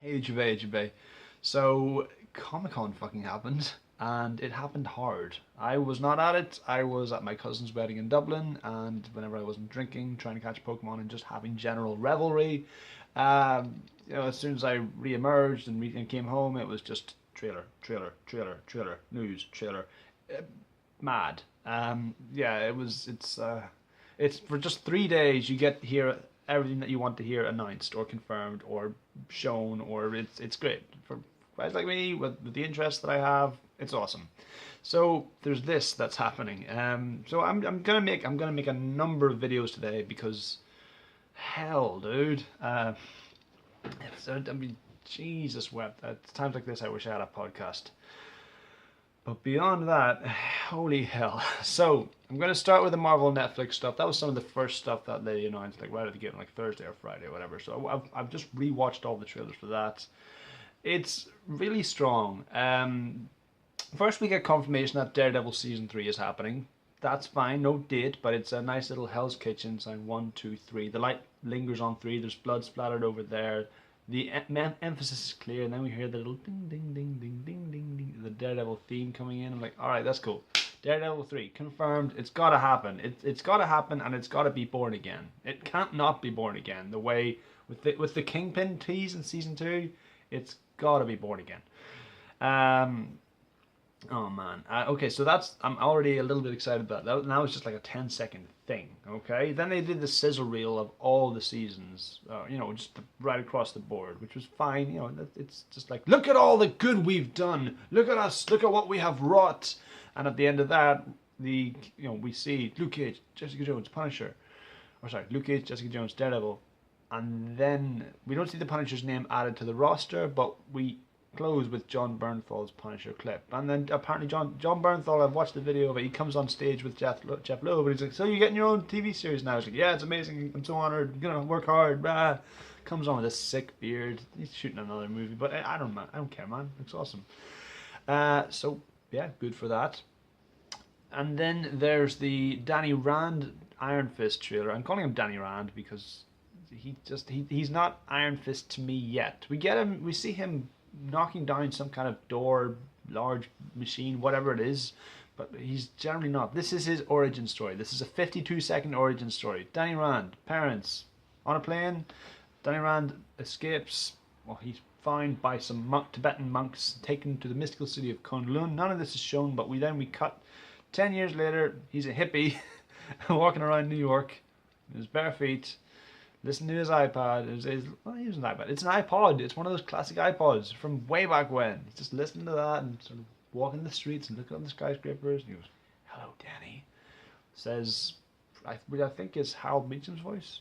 Hey Jube. So ComicCon fucking happened, and it happened hard. I was not at it. I was at my cousin's wedding in Dublin, and whenever I wasn't drinking, trying to catch Pokemon and just having general revelry, as soon as I re-emerged and came home, it was just trailer, news, trailer, uh, mad. Yeah, it's for just 3 days you get to hear everything that you want to hear announced or confirmed or shown, or it's great for guys like me with the interest that I have. It's awesome. So there's this that's happening. So I'm gonna make a number of videos today because hell, dude. I mean, Jesus wept. At times like this, I wish I had a podcast. But beyond that, holy hell. So, I'm going to start with the Marvel Netflix stuff. That was some of the first stuff that they announced, like right at the beginning, like Thursday or Friday or whatever. So, I've just rewatched all the trailers for that. It's really strong. First, we get confirmation that Daredevil Season 3 is happening. That's fine, no date, but it's a nice little Hell's Kitchen sign 1, 2, 3. The light lingers on 3, there's blood splattered over there. The emphasis is clear, and then we hear the little ding, ding, ding, ding, ding, ding, ding, the Daredevil theme coming in. I'm like, all right, that's cool. Daredevil 3 confirmed. It's got to happen. It's got to happen, and it's got to be born again. It can't not be born again. The way with the Kingpin tease in season 2, it's got to be born again. Oh man. Okay, so I'm already a little bit excited about that. Now it's just like a 10-second thing. Okay. Then they did the sizzle reel of all the seasons. Just right across the board, which was fine. It's just like, look at all the good we've done. Look at us. Look at what we have wrought. And at the end of that, we see Luke Cage, Jessica Jones, Punisher. Or sorry, Luke Cage, Jessica Jones, Daredevil. And then we don't see the Punisher's name added to the roster, but we close with John Bernthal's Punisher clip. And then apparently John Bernthal, I've watched the video of it, he comes on stage with Jeff Loeb and he's like, so you're getting your own TV series now? He's like, yeah, it's amazing, I'm so honored, I'm gonna work hard, blah. Comes on with a sick beard, he's shooting another movie, but I don't care, man, it's awesome. So yeah, good for that. And then there's the Danny Rand Iron Fist trailer. I'm calling him Danny Rand because he's not Iron Fist to me yet. We see him knocking down some kind of door, large machine, whatever it is, but he's generally not. This is his origin story. This is a 52-second origin story. Danny Rand, parents, on a plane. Danny Rand escapes. Well, he's found by some Tibetan monks, taken to the mystical city of Kunlun. None of this is shown, but we cut 10 years later. He's a hippie walking around New York in his bare feet, listen to his iPad. Well, he was an iPad. It's an iPod. It's one of those classic iPods from way back when. He's just listening to that and sort of walking the streets and looking at the skyscrapers. And he goes, "Hello, Danny." Says, which I think is Harold Meacham's voice.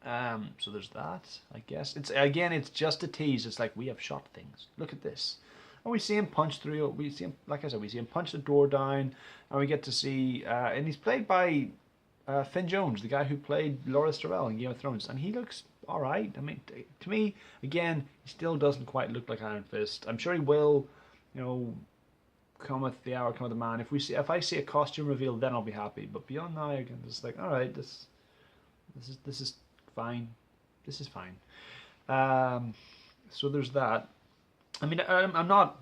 So there's that. I guess it's just a tease. It's like, we have shot things. Look at this. And we see him punch through. We see him, like I said, we see him punch the door down, and we get to see. And he's played by Finn Jones, the guy who played Loras Tyrell in Game of Thrones, and he looks all right. I mean, to me, again, he still doesn't quite look like Iron Fist. I'm sure he will, cometh the hour, cometh the man. If I see a costume reveal, then I'll be happy. But beyond that, again, it's like, all right, this is fine. This is fine. So there's that. I mean, I'm not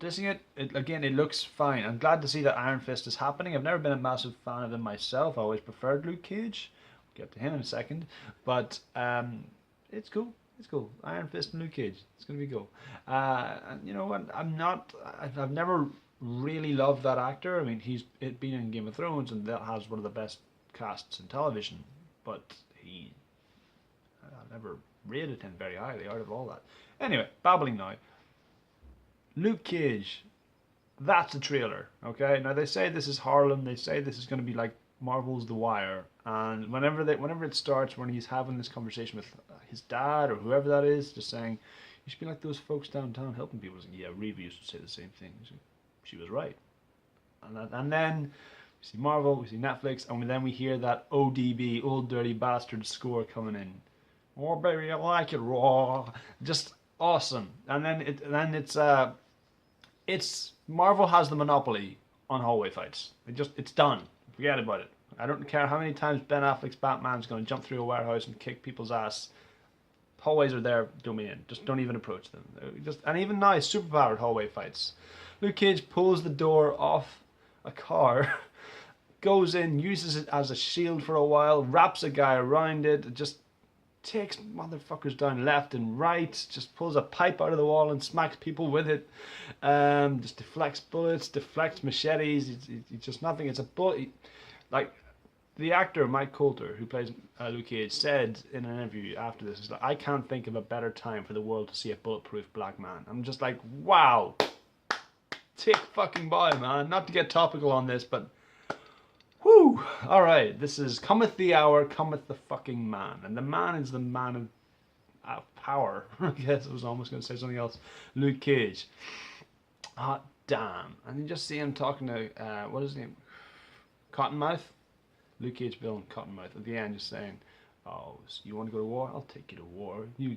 dissing it. It looks fine. I'm glad to see that Iron Fist is happening. I've never been a massive fan of him myself. I always preferred Luke Cage. We'll get to him in a second. But it's cool. It's cool. Iron Fist and Luke Cage. It's going to be cool. And you know what? I've never really loved that actor. I mean, he's been in Game of Thrones, and that has one of the best casts in television. But I never rated him very highly out of all that. Anyway, babbling now. Luke Cage, that's a trailer, okay? Now they say this is Harlem, they say this is going to be like Marvel's The Wire, and whenever it starts, when he's having this conversation with his dad or whoever that is, just saying, you should be like those folks downtown helping people. Like, yeah, Reeve used to say the same thing. She was right. And then we see Marvel, we see Netflix, and then we hear that ODB, Old Dirty Bastard score coming in. Oh baby, I like it raw. Just awesome. And then it's Marvel has the monopoly on hallway fights. It's done. Forget about it. I don't care how many times Ben Affleck's Batman's going to jump through a warehouse and kick people's ass. Hallways are their domain. Just don't even approach them. And even now, superpowered hallway fights. Luke Cage pulls the door off a car, goes in, uses it as a shield for a while, wraps a guy around it, just takes motherfuckers down left and right, just pulls a pipe out of the wall and smacks people with it. Just deflects bullets, deflects machetes. It's just nothing. It's a bullet. Like, the actor Mike Coulter, who plays Luke Cage, said in an interview after this, is like, I can't think of a better time for the world to see a bulletproof black man. I'm just like, wow. Take fucking bow, man. Not to get topical on this, but whew. Alright, this is cometh the hour, cometh the fucking man. And the man is the man of power. I guess I was almost going to say something else. Luke Cage. Hot damn. And you just see him talking to, what is his name? Cottonmouth? Luke Cage villain Cottonmouth at the end just saying, oh, so you want to go to war? I'll take you to war. You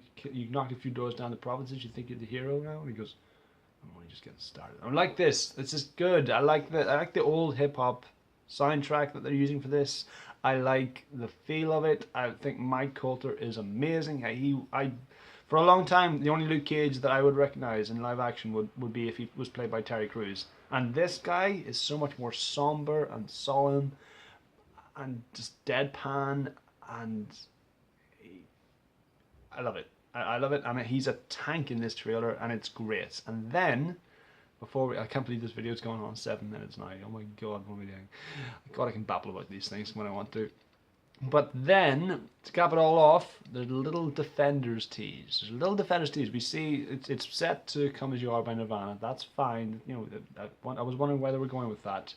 knocked a few doors down the provinces, you think you're the hero now? And he goes, I'm only just getting started. I'm like this. This is good. I like the old hip hop soundtrack that they're using for this. I like the feel of it. I think Mike Coulter is amazing. For a long time, the only Luke Cage that I would recognize in live action would be if he was played by Terry Crews. And this guy is so much more somber and solemn and just deadpan, and I love it. I love it. I mean, he's a tank in this trailer, and it's great. And then, I can't believe this video is going on 7 minutes now. Oh my god, what am I doing? God, I can babble about these things when I want to. But then, to cap it all off, there's a little Defenders tease. There's a little Defenders tease. We see it's set to Come As You Are by Nirvana. That's fine. You know, I was wondering where they were going with that.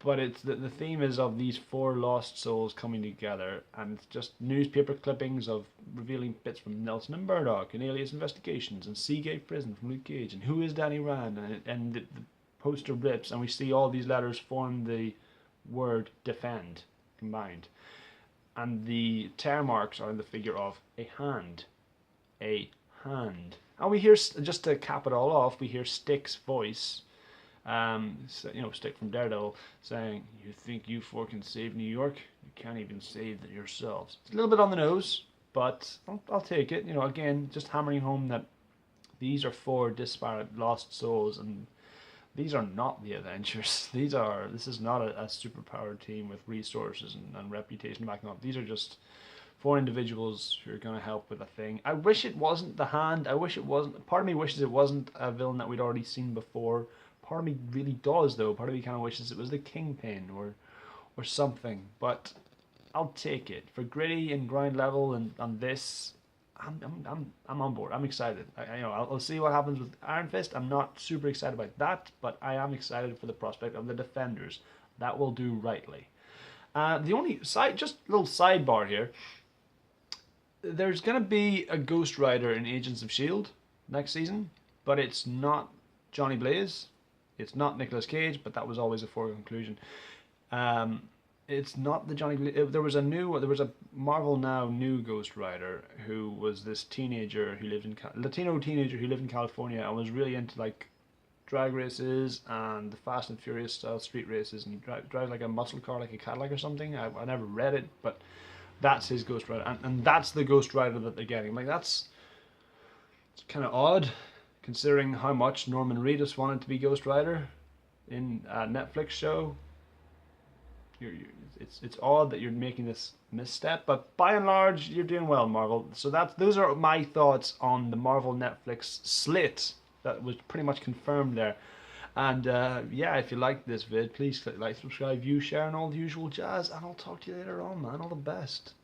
But it's the theme is of these 4 lost souls coming together, and it's just newspaper clippings of revealing bits from Nelson and Murdoch and Alias Investigations and Seagate Prison from Luke Cage and Who is Danny Rand, and the poster rips, and we see all these letters form the word defend combined, and the tear marks are in the figure of a hand, and we hear, just to cap it all off, we hear Stick's voice. Stick from Daredevil saying, you think you 4 can save New York? You can't even save yourselves. It's a little bit on the nose, but I'll take it. You know, again, just hammering home that these are 4 disparate lost souls, and these are not the Avengers. This is not a superpowered team with resources and reputation backing up. These are just 4 individuals who are going to help with a thing. I wish it wasn't the Hand. I wish it wasn't. Part of me wishes it wasn't a villain that we'd already seen before. Part of me really does, though. Part of me kind of wishes it was the Kingpin or something. But I'll take it for gritty and grind level, and on this, I'm on board. I'm excited. I'll see what happens with Iron Fist. I'm not super excited about that, but I am excited for the prospect of the Defenders. That will do rightly. The only just little sidebar here. There's gonna be a Ghost Rider in Agents of S.H.I.E.L.D. next season, but it's not Johnny Blaze. It's not Nicolas Cage, but that was always a foregone conclusion. It's not the Johnny Blaze. There was a Marvel Now new Ghost Rider who was this teenager who lived Latino teenager who lived in California and was really into like drag races and the Fast and Furious style street races, and he drives like a muscle car, like a Cadillac or something. I never read it, but that's his Ghost Rider, and that's the Ghost Rider that they're getting. Like, it's kind of odd, considering how much Norman Reedus wanted to be Ghost Rider in a Netflix show. It's odd that you're making this misstep, but by and large, you're doing well, Marvel. So those are my thoughts on the Marvel Netflix slate that was pretty much confirmed there. And yeah, if you liked this vid, please click like, subscribe, view, share, and all the usual jazz. And I'll talk to you later on, man. All the best.